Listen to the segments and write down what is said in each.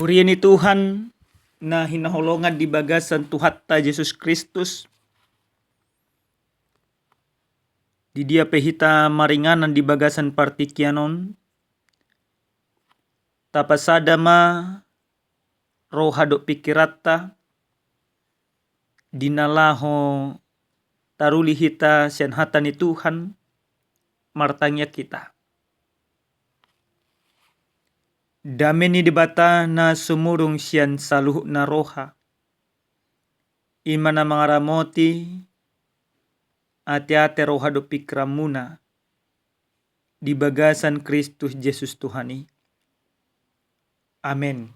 Huriani Tuhan na hinaholongan di bagasan Tuhan ta Yesus Kristus. Di dia pehita maringanan di bagasan partikianon. Tapasada ma roha do pikirata. Dinalaho taruli hita sian hata ni Tuhan martanya kita. Dame ni debata na sumurung sian saluh na roha. Imana mangaramoti ate-ate roha do pikramuna di bagasan Kristus Yesus Tuhani. Amen.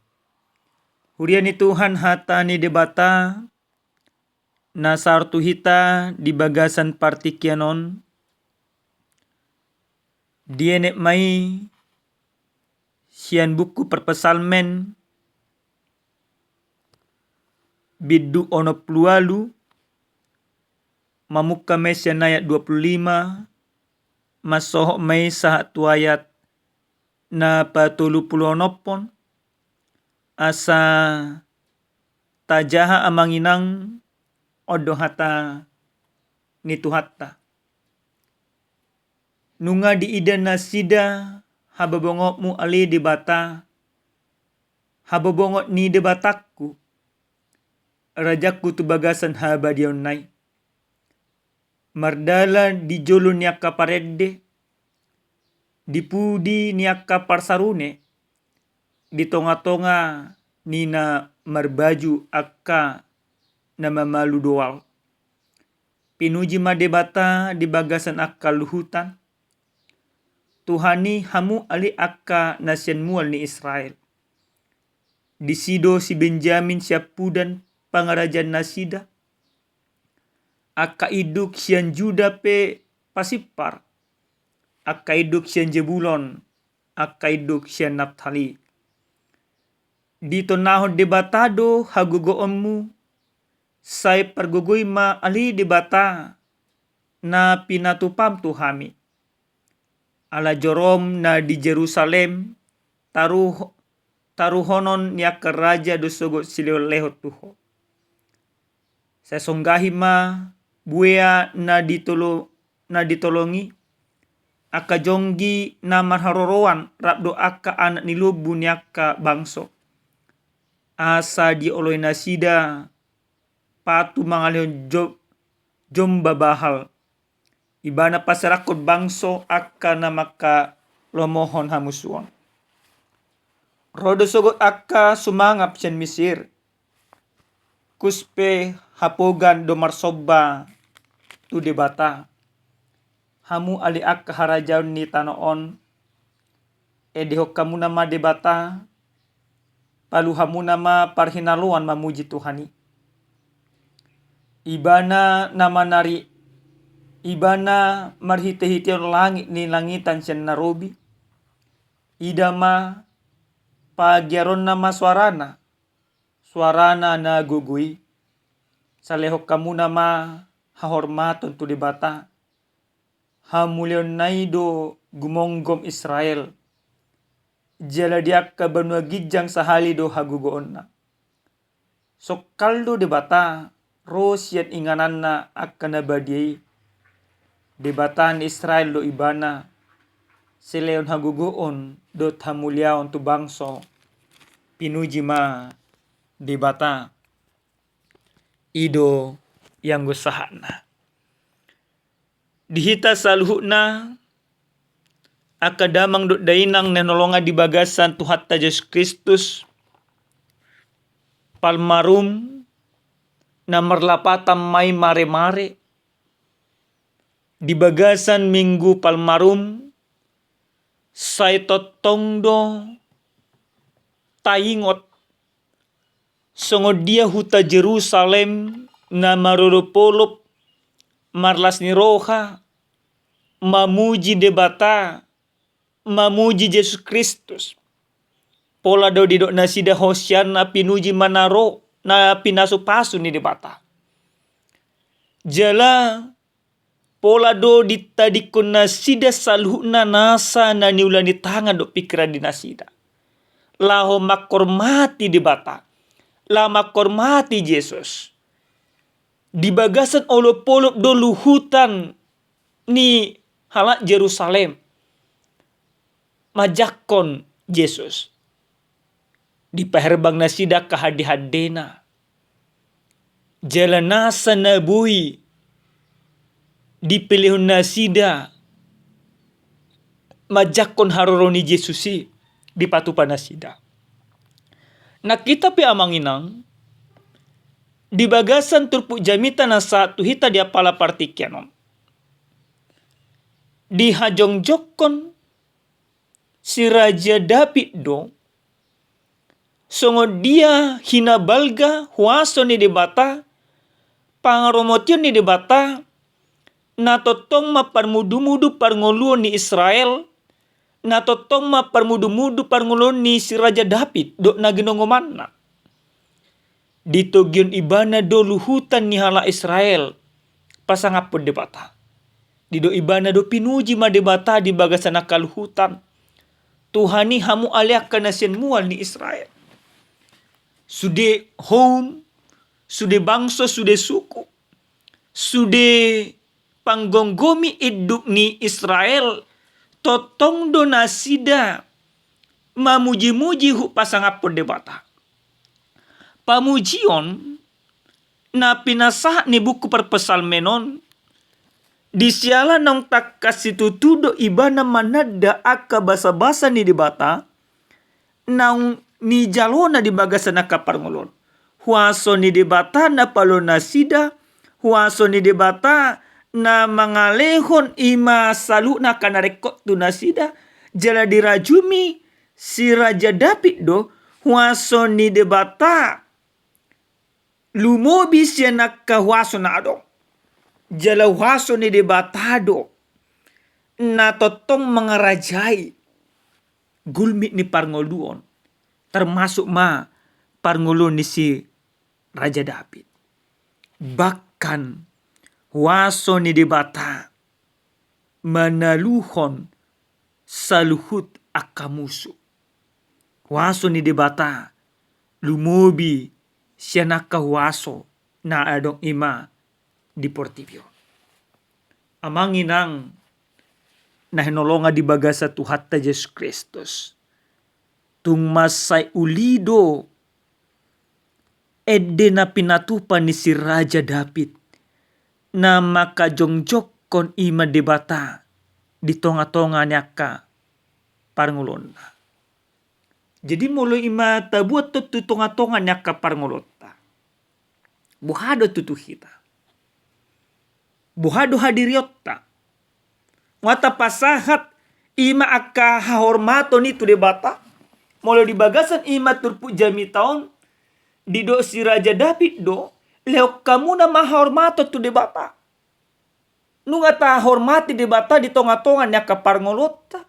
Huriani Tuhan hata ni debata na sartu hita di bagasan partikianon. Dienek mai sian buku perpesalmen biddu ono plualu mamuka mai sian ayat 25 masoho mai sahat tu ayat na patulu puluonopon asa tajaha amanginang odo hata ni tuhatta. Nunga di ida na sida hababongot mu ali di bata. Hababongot ni di batakku. Rajaku tu bagasan habadion nai. Mardala di jolo niaka paredde. Dipudi niaka parsarune. Di tonga-tonga nina marbaju akka na mamalu doal. Pinuji madebata di bagasan akka luhutan. Tuhani hamu ali akka nasian mual ni Israel. Di sido si Benjamin siapudan pangarajan nasida. Akka iduk sian Juda pe pasipar. Akka iduk sian Jebulon. Akka iduk sian Naftali. Dito nahon debatado hagugoonmu. Say pergugoy ma ali debata na pinatupam tuhami. Ala jorom na di Jerusalem taruhonon niaka raja dosogo sileo tuho. Sesonggahi ma buea na ditolongi aka jonggi na marharorowan rabdo aka anak nilubu niaka bangso. Asa di oloy nasida patu mangalihon jomba bahal. Ibana pasarakot bangso akka na maka lomohon hamusuon. Rodo sogot akka sumangap sian Misir. Kuspe hapogan do marsoba tu debata. Hamu ali akka harajaon ni tanoon. Edihok kamu nama debata. Palu hamu nama parhinaluan mamuji Tuhani. Ibana marhite-hiteon langit ni langitan sian narobi. Idama pagyaron nama suarana na gugui. Salehok kamu nama hahormaton tu debata. Hamulion naido gumonggom Israel. Jaladiak ka banua gijang sahali do hagugoon na. Sokaldo debata rosiat inganan na akan nabadiay. Debatan Israel do ibana seleon hagugoon do hamuliaon tu bangso pinuji ma debata ido yang gusahana. Dihita saluhuna akadamang do dainang nenolonga di bagasan Tuhan ta Yesus Kristus palmarum na marlapatam may mare-mare. Di bagasan minggu palmarum say totongdo taingot songodia huta Jerusalem na marodopolop marlas ni roha mamuji debata mamuji Yesus Kristus. Pola do didok nasida hosian na pinuji manaro na pinasupasu ni debata. Jala pola do ditadikon nasida saluhna nasa na niulani tangan do pikiran dinasida. laho makormati di bata, la makormati Yesus. Di bagasan olo polop do luhutan ni halak Jerusalem, majakon Yesus. Di paherbang nasida kahadi-hadena, jalanasa nabui, dipilih nasida, majakon haroroni Yesusi di patupa nasida. Nah kita pe amanginang di bagasan turpu jamita na satu hita dia pala partikianon. Di hajongjokon si Raja David do songo dia hinabalga huaso ni debata pangaromotion ni debata na totong maparmudu-mudu parngoluon ni Israel, na totong maparmudu-mudu parngoluon ni si Raja David do naginongomanna. Dito gion ibana do luhutan ni hala Israel pasangapod debata. Dido ibana do pinuji ma debata di bagasan akaluhutan. Tuhani hamu aliak kanasyan mual ni Israel. Sude home, sude bangsa, sude suku, sude panggonggomi iduk ni Israel, totong do nasida mamuji-muji hu pasangapod debata. Pamujion na pinasah ni buku perpesalmenon di siala nang tak kasitutudo ibana manada aka basa-basa ni debata nang ni jalona di bagasan aka parngolon. Huaso ni debata na palona sida, huaso ni debata na mangalehon ima salu na kanarekot tu nasida, jala dirajumi si Raja David do, huaso ni debata lumobi siya nakahuaso na ado. Jala huaso ni debatado na totong mga rajay gulmi ni parngoluon, termasuk ma parngoluon ni si Raja David. Bahkan huaso ni debata manaluhon saluhut akamusu. Huaso ni debata lumobi siya nakahuaso na adong ima di Portibio. Amanginang nahinolonga di bagasa Tuhan ta Yesus Kristus. Tung masay ulido edde na pinatupan ni si Raja David na makajongjok kon ima debata di tonga-tonga niya ka parngulon na. Jadi mulai ima tabuat tu tonga-tonga niya ka parngulon ta. Buhado tutuhita. Buhado hadiriotta. Ngata pasahat ima aka hahormato ni tu debata. Mulai di bagasan ima turpu jami taon dido si Raja David do leo kamu na mahormato tu debata. Nung ata hormati debata di tonga-tonga niya ka parngolotta.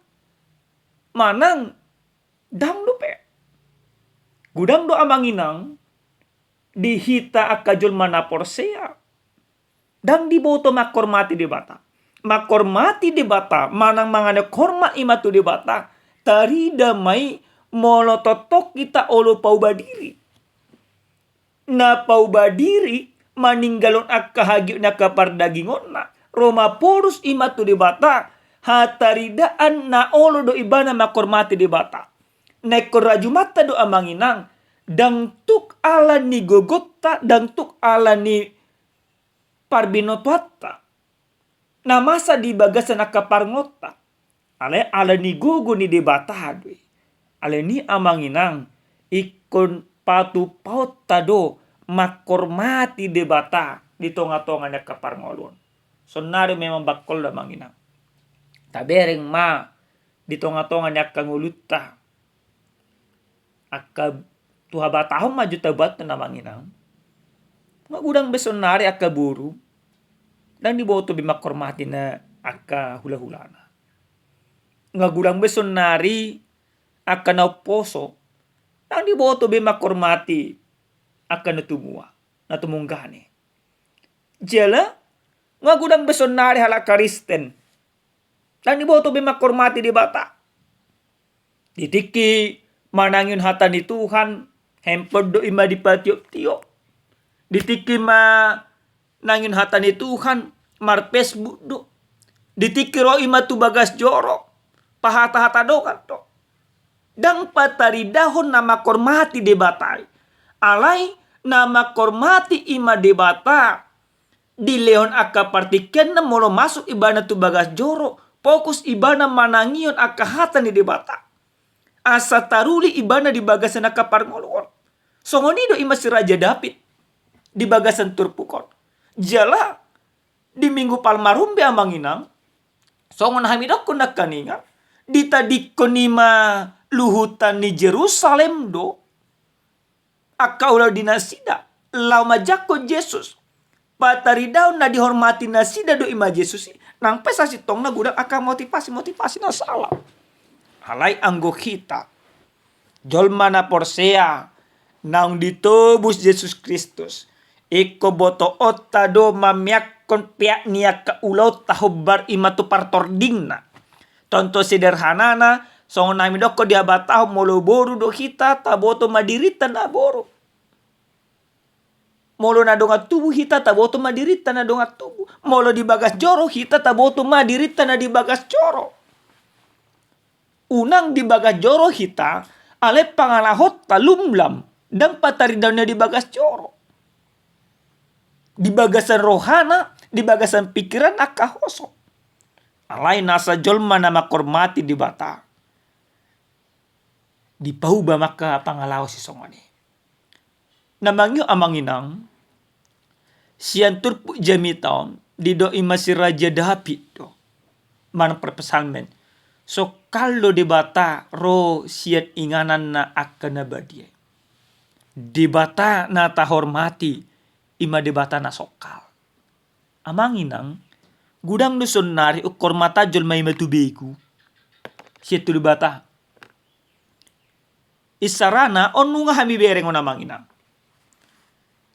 Manang dang lupe. Gudang do amanginang dihita akajul manaporsea. Dang diboto makormati debata. Makormati debata manang mangane korma imatu debata. Tari damai molototok kita olo paubadiri. Na paubadiri maninggalon akahagyo na kapardagingon na. Roma porus imatu debata. Hataridaan na olo do ibana makormati debata. Nekorajumata do amanginang. Dangtuk ala ni gogotta. Dangtuk ala ni parbinototta. Na masa di bagasan akaparngota. Ale ala ni gugu ni debata hadwe. Ale ni amanginang ikon patu paut tado makormati debata di tonga-tonga na kaparngolon. So nari memang bakol da manginang. Tabereng ma di tonga-tonga na kanguluta. Aka tuha batahong maju tabat na manginang. Magudang beson nari aka buru. Dan diboto bimakormati na aka hula-hulana. Ngagudang beson nari aka nauposo. Dan diboto bimakormati aka natumua. Natumunggani. Jala, ngagudang beson nari halak Kristen. Dan diboto bimakormati di bata. Ditiki manangin hata ni Tuhan, hempod do ima di patiop-tiop. Ditiki ma nangin hata ni Tuhan, mar Facebook do. Ditiki ro ima tu bagas jorok, pahata-hata do kanto. Dang patari dahon nama kormati debatai. Alai nama kormati ima debata. Di leon aka partiken na molo masuk ibana tu bagas jorok. Fokus ibana manangion aka hata ni debata. Asa taruli ibana di bagasan aka parngolon. Songonido ima si Raja David di bagasan turpukon. Jala di minggu palmarumbe amanginang. Songon hamidok nak kaninga. Ditadikon nima luhutan ni Jerusalem do. Aka ulau dinasida. Lau majako Yesus. Patari daun na dihormati nasida do ima Yesus. Nang pesa si tong na gudang aka motivasi na salah. Alay anggo kita. Jolma na porsea. Nang ditubus Yesus Kristus. Iko boto otta do mamiak kon piak niak ka ulaw tahobar ima tu partording na. Tonto sederhana na. Songon nami doko dia bataho molo boru do kita taboto madirita na boru. Molo na donga tubuh hita taboto madirita na donga tubuh. Molo di bagas joro hita taboto madirita na di bagas joro. Unang di bagas joro hita ale pangalahot talumlam dan patari daunnya di bagas joro. Di bagasan rohana, di bagasan pikiran akahoso. Alai nasa jolma nama kormati di bata. Di pahuba maka pangalaw si songoni. Namangyo amanginang siyan turpu jamitaon di do ima si Raja David do. Man perpesalmen. So kalau di bata ro siyan inganan na akan nabadie. Di bata na tahormati ima di bata na sokal. Amanginang gudang nusun nari ukor mata jol may matubiku. Siya tu di bata. Isarana onu nga hami bereng ona manginang.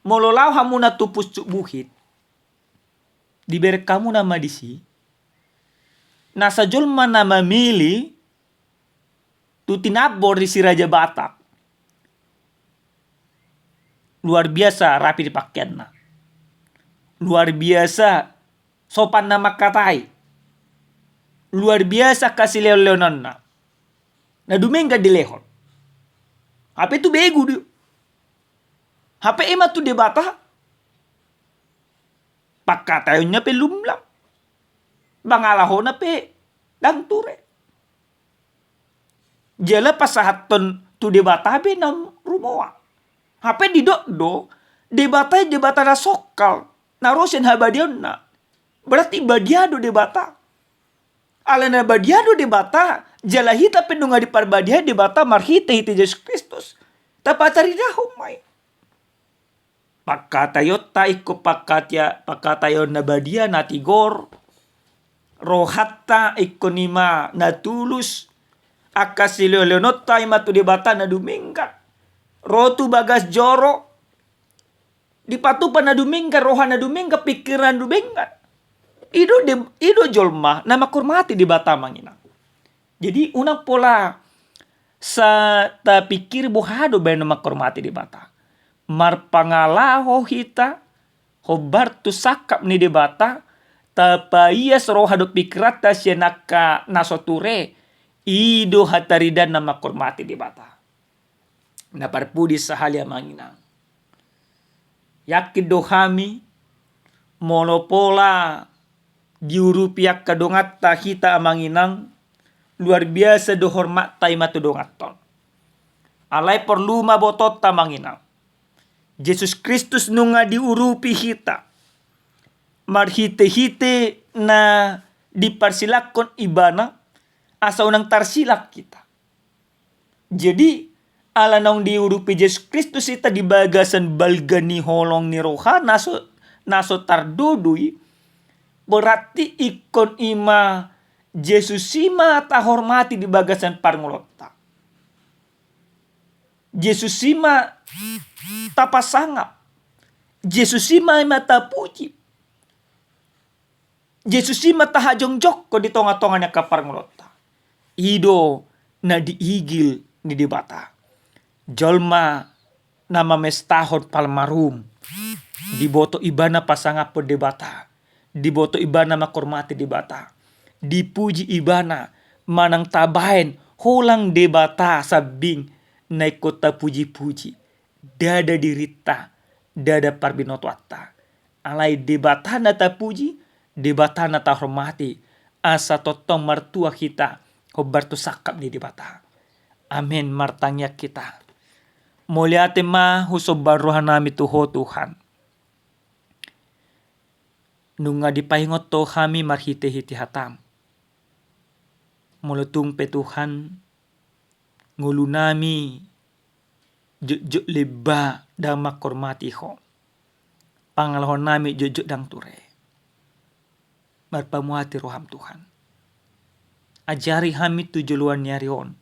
Mololaw hamu na tupus buhit. Diberek kamu na madisi. Nasa jolma na mamili. Tu tinabor di si Raja Batak. Luar biasa rapi dipakaian na. Luar biasa sopan na makatai. Luar biasa kasih leon-leonan na. Na dumengga di lehon. Apa itu begu dia. HP ema tu debata. Pakatayonnya pe lumlang. Bangalahona pe dang ture. Jala pasahaton tu debata be nam rumoa. HP di do debata na sokal. Narosen habadion na. Berarti badiado debata. Alana badiado debata. Jala hita pendunga di parbadia debata marhite hite Yesus Kristus. Tapatari dahom may. Pakatayot taiko pakatayon na badia natigor. Rohatta ikonima natulus. Akasilyo leonot tayo matu debata na dumingkat. Rotu bagas joro. Dipatupan na dumingkat. Roha na dumingkat. Pikiran dumingkat. Ido jolma na makurmati debata mangina. Jadi unang pola sa tapikir buhado ba na makurmati debata. Marpangalaho hita hobar tu sakap ni debata tapayas rohado pikrata siya naka nasoture ido hataridan na makurmati debata. Naparpudi sa halya manginang. Yakid dohami monopola diurupiak kadongat hita amanginang luar biasa do hormat tay matudongaton. Alay perlu mabotot tamanginang. Yesus Kristus nunga diurupi hita. Marhite-hite na diparsilakon ibana asa unang tarsilak kita. Jadi ala nang diurupi Yesus Kristus ita di bagasan balgani holong ni roha naso tardudui berarti ikon ima Yesus sima tahormati di bagasan parngolota. Yesus sima tapasangap. Yesus sima mata puji. Yesus sima tahajong jokko di tonga-tonganya ka parngolota. Ido na diigil ni dibata. Jolma nama mestahon palmarum. Diboto ibana pasanga po debata. Diboto ibana makormati debata. Dipuji ibana manang tabahen hulang debata sabing naik kota puji-puji. Dada dirita, dada parbinoto atta. Alai debata nata puji, debata nata hormati. Asa totong martua kita hobartu sakap ni debata. Amin martangya kita. Muliate ma husobar rohanami tuho Tuhan. Nunga dipahingot to kami marhite-hiti hatam. Mulutung pe Tuhan ngulunami juk leba dang makormati ho. Pangalahon nami juk dang ture. Marpamuati roham Tuhan. Ajari kami tujuluan nyarion.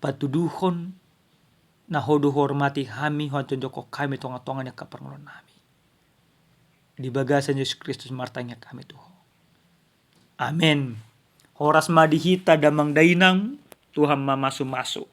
Patuduhon na hodu hormati kami honton joko kami tonga-tongan yang kaperngulon nami. Di bagasan Yesus Kristus martanya kami Tuhan. Amin. Horas madihita damang dainang Tuhan mamasu-masu.